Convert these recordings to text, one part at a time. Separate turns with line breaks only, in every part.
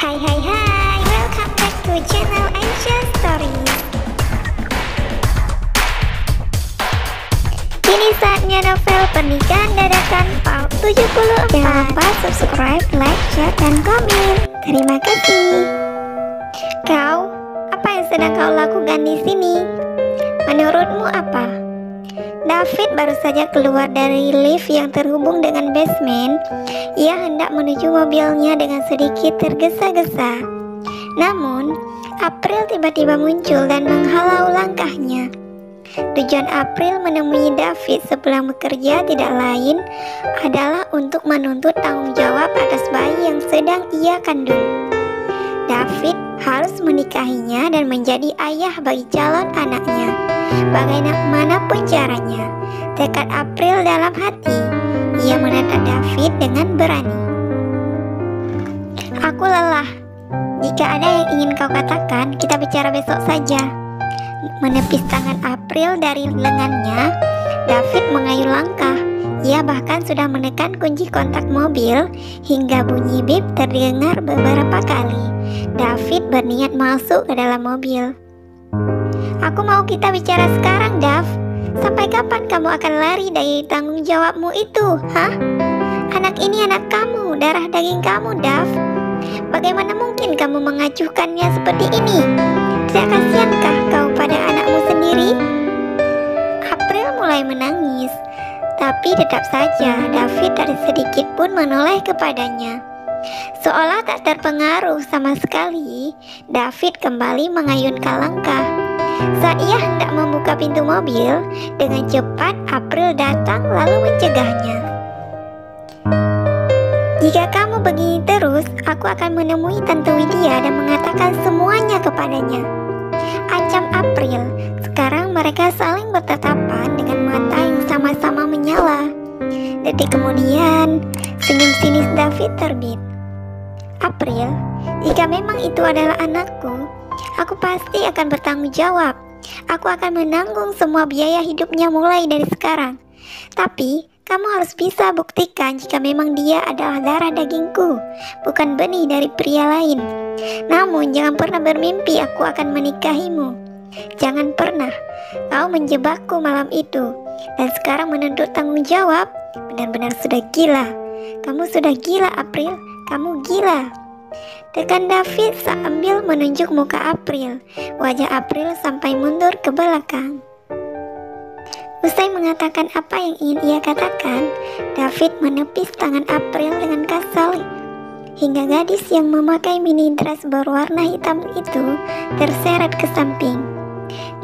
Hai hai hai, welcome back to channel Aisyah Stories. Kini saatnya novel pernikahan dadakan part 74. Jangan lupa subscribe, like, share, dan komen. Terima kasih. Kau, apa yang sedang kau lakukan di sini? Menurutmu apa? David baru saja keluar dari lift yang terhubung dengan basement. Ia hendak menuju mobilnya dengan sedikit tergesa-gesa. Namun, April tiba-tiba muncul dan menghalau langkahnya. Tujuan April menemui David sepulang bekerja tidak lain adalah untuk menuntut tanggung jawab atas bayi yang sedang ia kandung. David harus menikahinya dan menjadi ayah bagi calon anaknya. Bagaimanapun caranya, tekad April dalam hati. Ia menatap David dengan berani. Aku lelah. Jika ada yang ingin kau katakan, kita bicara besok saja. Menepis tangan April dari lengannya, David mengayuh langkah. Ia bahkan sudah menekan kunci kontak mobil hingga bunyi bip terdengar beberapa kali. David berniat masuk ke dalam mobil. Aku mau kita bicara sekarang, Dav. Sampai kapan kamu akan lari dari tanggung jawabmu itu, hah? Anak ini anak kamu, darah daging kamu, Dav. Bagaimana mungkin kamu mengacuhkannya seperti ini? Tidak kasihankah kau pada anakmu sendiri? April mulai menangis, tapi tetap saja David tak sedikit pun menoleh kepadanya. Seolah tak terpengaruh sama sekali, David kembali mengayunkan langkah. Saat ia hendak membuka pintu mobil, dengan cepat April datang lalu mencegahnya. Jika kamu begini terus, aku akan menemui Tante Widya dan mengatakan semuanya kepadanya, acam April. Sekarang mereka saling bertatapan dengan mata yang sama-sama menyala. Detik kemudian, senyum sinis David terbit. April, jika memang itu adalah anakku, aku pasti akan bertanggung jawab. Aku akan menanggung semua biaya hidupnya mulai dari sekarang. Tapi, kamu harus bisa buktikan jika memang dia adalah darah dagingku, bukan benih dari pria lain. Namun, jangan pernah bermimpi aku akan menikahimu. Jangan pernah. Kau menjebakku malam itu, dan sekarang menuntut tanggung jawab. Benar-benar sudah gila. Kamu sudah gila, April. Kamu gila. Tekan David sambil menunjuk muka April. Wajah April sampai mundur ke belakang. Usai mengatakan apa yang ingin ia katakan, David menepis tangan April dengan kasar hingga gadis yang memakai mini dress berwarna hitam itu terseret ke samping.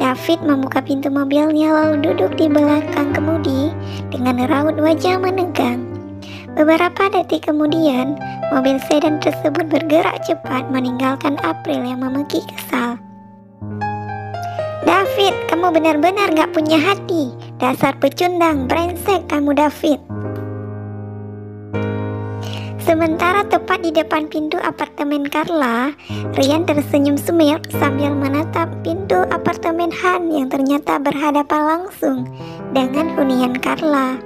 David membuka pintu mobilnya lalu duduk di belakang kemudi dengan raut wajah menegang. Beberapa detik kemudian, mobil sedan tersebut bergerak cepat meninggalkan April yang memeki kesal. David, kamu benar-benar gak punya hati. Dasar pecundang, brengsek kamu, David. Sementara tepat di depan pintu apartemen Carla, Ryan tersenyum sumir sambil menatap pintu apartemen Han yang ternyata berhadapan langsung dengan hunian Carla.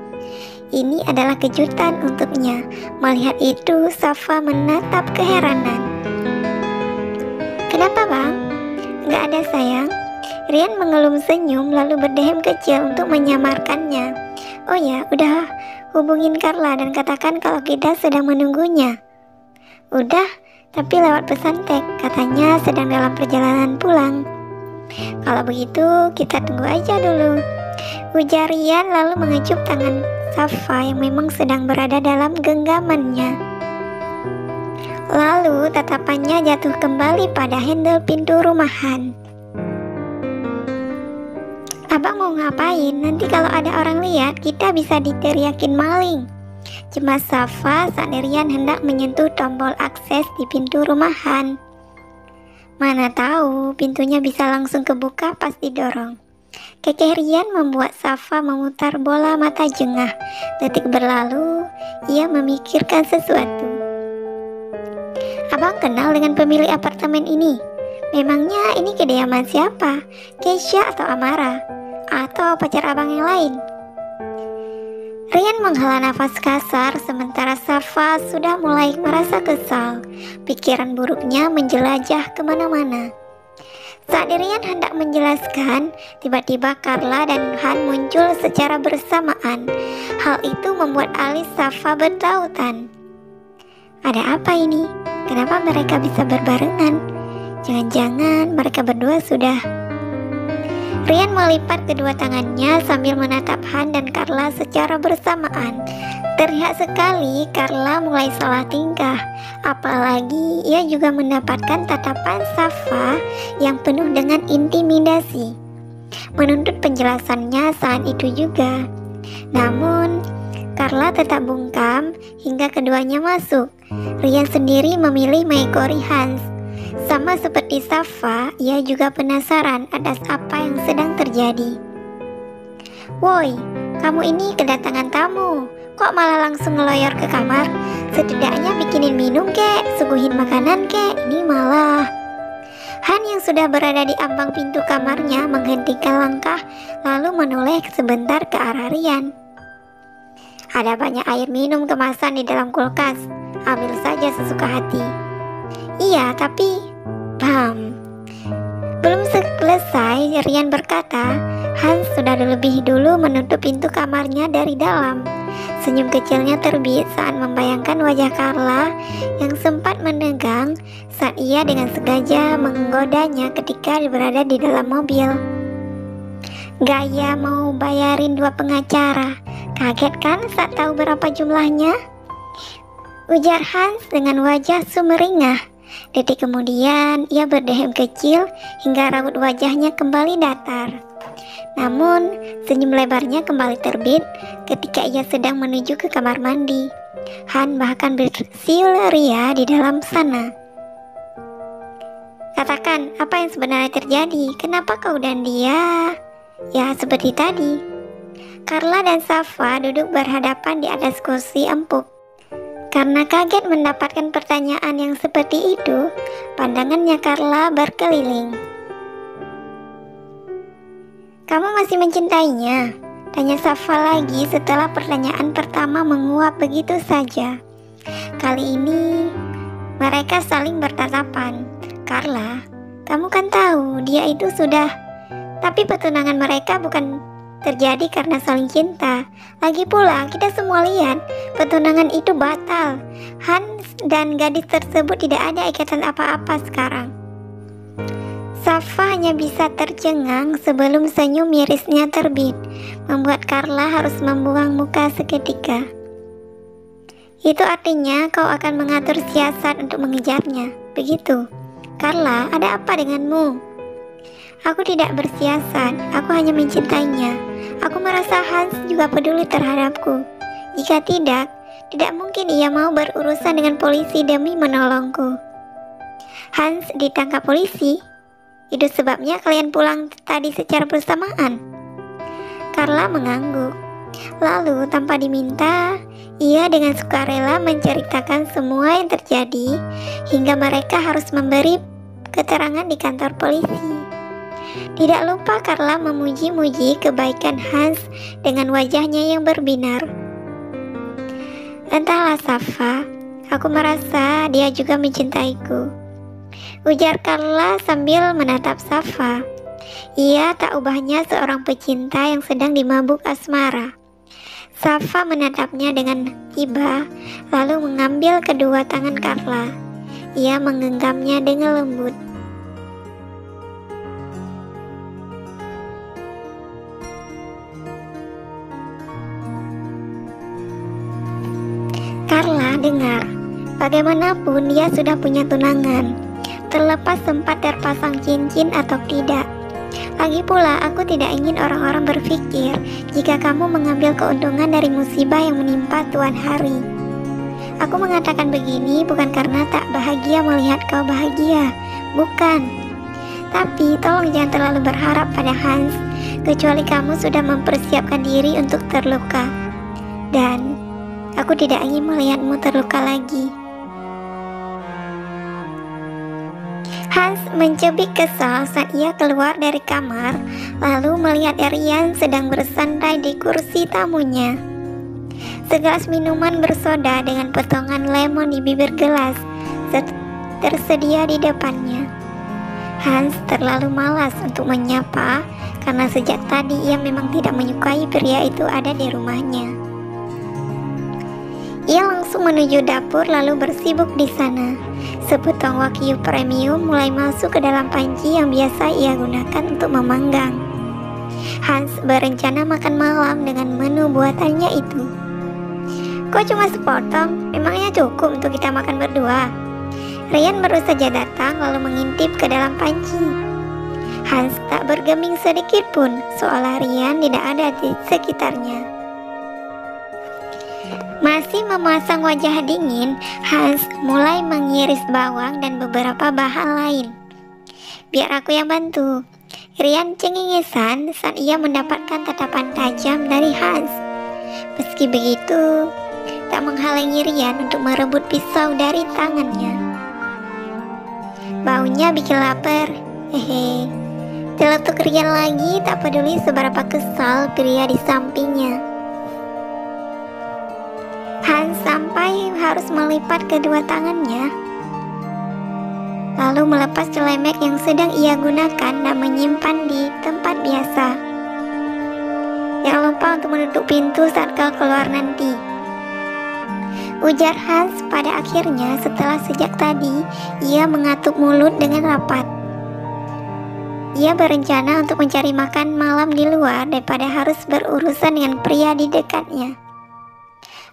Ini adalah kejutan untuknya. Melihat itu, Safa menatap keheranan. Kenapa, Bang? Gak ada, sayang. Ryan mengelum senyum lalu berdehem kecil untuk menyamarkannya. Oh ya, udah hubungin Carla dan katakan kalau kita sedang menunggunya. Udah, tapi lewat pesan teks, katanya sedang dalam perjalanan pulang. Kalau begitu, kita tunggu aja dulu, ujar Ryan lalu mengecup tangan Safa yang memang sedang berada dalam genggamannya. Lalu tatapannya jatuh kembali pada handle pintu rumahan. Abang mau ngapain? Nanti kalau ada orang lihat, kita bisa diteriakin maling. Cemas Safa saat Ryan hendak menyentuh tombol akses di pintu rumahan. Mana tahu, pintunya bisa langsung kebuka pas didorong. Kekeh Ryan membuat Safa memutar bola mata jengah. Detik berlalu, ia memikirkan sesuatu. Abang kenal dengan pemilik apartemen ini? Memangnya ini kediaman siapa? Keisha atau Amara? Atau pacar abang yang lain? Rian menghela nafas kasar sementara Safa sudah mulai merasa kesal. Pikiran buruknya menjelajah kemana-mana. Saat Rian hendak menjelaskan, tiba-tiba Carla dan Han muncul secara bersamaan. Hal itu membuat alis Safa bertautan. Ada apa ini? Kenapa mereka bisa berbarengan? Jangan-jangan mereka berdua sudah... Rian melipat kedua tangannya sambil menatap Han dan Carla secara bersamaan. Terlihat sekali Carla mulai salah tingkah. Apalagi ia juga mendapatkan tatapan Safa yang penuh dengan intimidasi. Menuntut penjelasannya saat itu juga. Namun, Carla tetap bungkam hingga keduanya masuk. Rian sendiri memilih mengikori Hans. Sama seperti Safa, ia juga penasaran atas apa yang sedang terjadi. Woi, kamu ini kedatangan tamu. Kok malah langsung ngeloyor ke kamar? Setidaknya bikinin minum kek, suguhin makanan kek. Ini malah... Han yang sudah berada di ambang pintu kamarnya menghentikan langkah lalu menoleh sebentar ke arah Rian. Ada banyak air minum kemasan di dalam kulkas. Ambil saja sesuka hati. Iya, tapi... Bam. Belum selesai Rian berkata, Hans sudah lebih dulu menutup pintu kamarnya dari dalam. Senyum kecilnya terbit saat membayangkan wajah Carla yang sempat menegang saat ia dengan sengaja menggodanya ketika berada di dalam mobil. Gaya mau bayarin 2 pengacara. Kaget kan saat tahu berapa jumlahnya? Ujar Hans dengan wajah sumringah. Detik kemudian ia berdehem kecil hingga raut wajahnya kembali datar. Namun senyum lebarnya kembali terbit ketika ia sedang menuju ke kamar mandi. Han bahkan bersiul ria di dalam sana. Katakan, apa yang sebenarnya terjadi? Kenapa kau dan dia? Ya seperti tadi. Carla dan Safa duduk berhadapan di atas kursi empuk. Karena kaget mendapatkan pertanyaan yang seperti itu, pandangannya Carla berkeliling. Kamu masih mencintainya? Tanya Safa lagi setelah pertanyaan pertama menguap begitu saja. Kali ini mereka saling bertatapan. Carla, kamu kan tahu dia itu sudah... Tapi pertunangan mereka bukan terjadi karena saling cinta. Lagi pula kita semua lihat pertunangan itu batal. Hans dan gadis tersebut tidak ada ikatan apa-apa sekarang. Safa hanya bisa tercengang sebelum senyum mirisnya terbit, membuat Carla harus membuang muka seketika. Itu artinya kau akan mengatur siasat untuk mengejarnya, begitu? Carla, ada apa denganmu? Aku tidak bersiasat, aku hanya mencintainya. Aku merasa Hans juga peduli terhadapku. Jika tidak mungkin ia mau berurusan dengan polisi demi menolongku. Hans ditangkap polisi? Itu sebabnya kalian pulang tadi secara bersamaan? Carla mengangguk. Lalu tanpa diminta, ia dengan sukarela menceritakan semua yang terjadi hingga mereka harus memberi keterangan di kantor polisi. Tidak lupa Carla memuji-muji kebaikan Hans dengan wajahnya yang berbinar. Entahlah Safa, aku merasa dia juga mencintaiku. Ujar Carla sambil menatap Safa. Ia tak ubahnya seorang pecinta yang sedang dimabuk asmara. Safa menatapnya dengan iba, lalu mengambil kedua tangan Carla. Ia menggenggamnya dengan lembut. Carla dengar, bagaimanapun dia sudah punya tunangan, terlepas sempat terpasang cincin atau tidak. Lagi pula aku tidak ingin orang-orang berpikir jika kamu mengambil keuntungan dari musibah yang menimpa Tuan Hari. Aku mengatakan begini bukan karena tak bahagia melihat kau bahagia, bukan. Tapi tolong jangan terlalu berharap pada Hans, kecuali kamu sudah mempersiapkan diri untuk terluka. Dan aku tidak ingin melihatmu terluka lagi. Hans mencubit kesal saat ia keluar dari kamar, lalu melihat Rian sedang bersantai di kursi tamunya. Segelas minuman bersoda dengan potongan lemon di bibir gelas tersedia di depannya. Hans terlalu malas untuk menyapa karena sejak tadi ia memang tidak menyukai pria itu ada di rumahnya. Ia langsung menuju dapur lalu bersibuk di sana. Sepotong wagyu premium mulai masuk ke dalam panci yang biasa ia gunakan untuk memanggang. Hans berencana makan malam dengan menu buatannya itu. Kok cuma sepotong? Memangnya cukup untuk kita makan berdua? Ryan baru saja datang lalu mengintip ke dalam panci. Hans tak bergeming sedikit pun, seolah Ryan tidak ada di sekitarnya. Masih memasang wajah dingin, Hans mulai mengiris bawang dan beberapa bahan lain. Biar aku yang bantu. Ryan cengengesan saat ia mendapatkan tatapan tajam dari Hans. Meski begitu, tak menghalangi Ryan untuk merebut pisau dari tangannya. Baunya bikin lapar. Hehe. Teletuk Ryan lagi, tak peduli seberapa kesal pria di sampingnya. Hans sampai harus melipat kedua tangannya, lalu melepas celemek yang sedang ia gunakan dan menyimpan di tempat biasa. Jangan lupa untuk menutup pintu saat kau keluar nanti, ujar Hans pada akhirnya setelah sejak tadi ia mengatup mulut dengan rapat. Ia berencana untuk mencari makan malam di luar daripada harus berurusan dengan pria di dekatnya.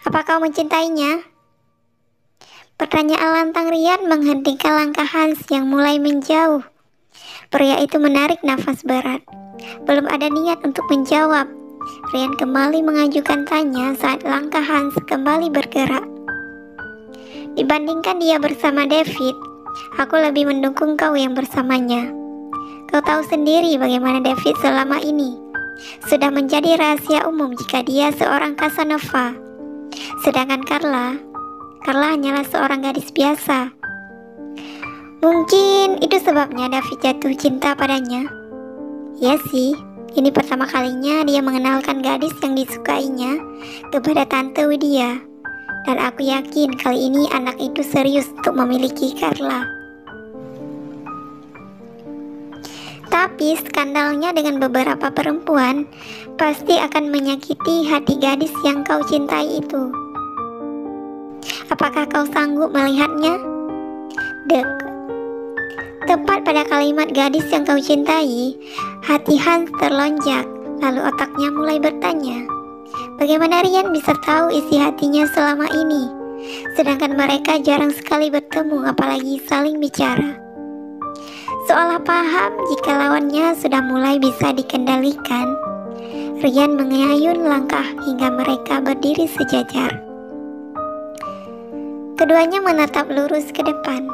Apa kau mencintainya? Pertanyaan lantang Ryan menghentikan langkah Hans yang mulai menjauh. Pria itu menarik nafas berat. Belum ada niat untuk menjawab. Ryan kembali mengajukan tanya saat langkah Hans kembali bergerak. Dibandingkan dia bersama David, aku lebih mendukung kau yang bersamanya. Kau tahu sendiri bagaimana David selama ini. Sudah menjadi rahasia umum jika dia seorang Casanova. Sedangkan Carla hanyalah seorang gadis biasa. Mungkin itu sebabnya David jatuh cinta padanya. Ya sih, ini pertama kalinya dia mengenalkan gadis yang disukainya kepada Tante Widya. Dan aku yakin kali ini anak itu serius untuk memiliki Carla. Tapi skandalnya dengan beberapa perempuan pasti akan menyakiti hati gadis yang kau cintai itu. Apakah kau sanggup melihatnya? Dek. Tepat pada kalimat gadis yang kau cintai, hati Hans terlonjak, lalu otaknya mulai bertanya, bagaimana Ryan bisa tahu isi hatinya selama ini, sedangkan mereka jarang sekali bertemu apalagi saling bicara. Seolah paham jika lawannya sudah mulai bisa dikendalikan, Ryan mengayun langkah hingga mereka berdiri sejajar. Keduanya menatap lurus ke depan.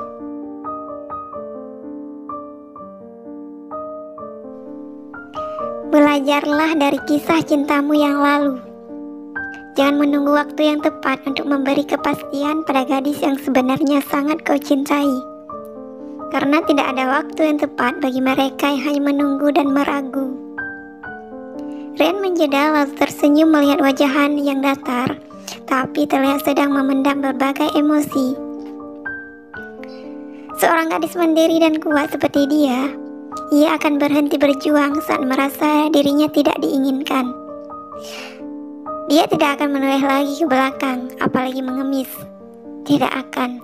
Belajarlah dari kisah cintamu yang lalu. Jangan menunggu waktu yang tepat untuk memberi kepastian pada gadis yang sebenarnya sangat kau cintai. Karena tidak ada waktu yang tepat bagi mereka yang hanya menunggu dan meragu. Ryan menjeda lalu tersenyum melihat wajah Han yang datar, tapi terlihat sedang memendam berbagai emosi. Seorang gadis mandiri dan kuat seperti dia, ia akan berhenti berjuang saat merasa dirinya tidak diinginkan. Dia tidak akan menoleh lagi ke belakang, apalagi mengemis. Tidak akan.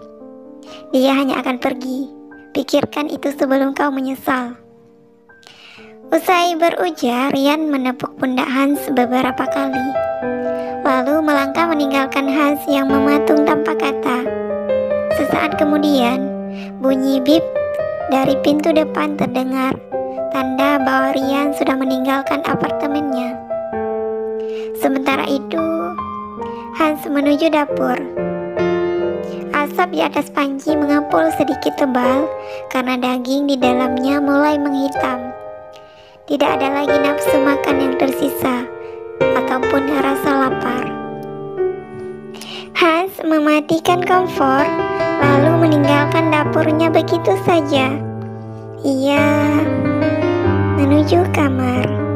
Dia hanya akan pergi. Pikirkan itu sebelum kau menyesal. Usai berujar, Ryan menepuk pundak Hans beberapa kali, lalu melangkah meninggalkan Hans yang mematung tanpa kata. Sesaat kemudian, bunyi bip dari pintu depan terdengar, tanda bahwa Ryan sudah meninggalkan apartemennya. Sementara itu, Hans menuju dapur. Asap di atas panci mengepul sedikit tebal karena daging di dalamnya mulai menghitam. Tidak ada lagi nafsu makan yang tersisa ataupun rasa lapar. Hans mematikan kompor lalu meninggalkan dapurnya begitu saja. Ia menuju kamar.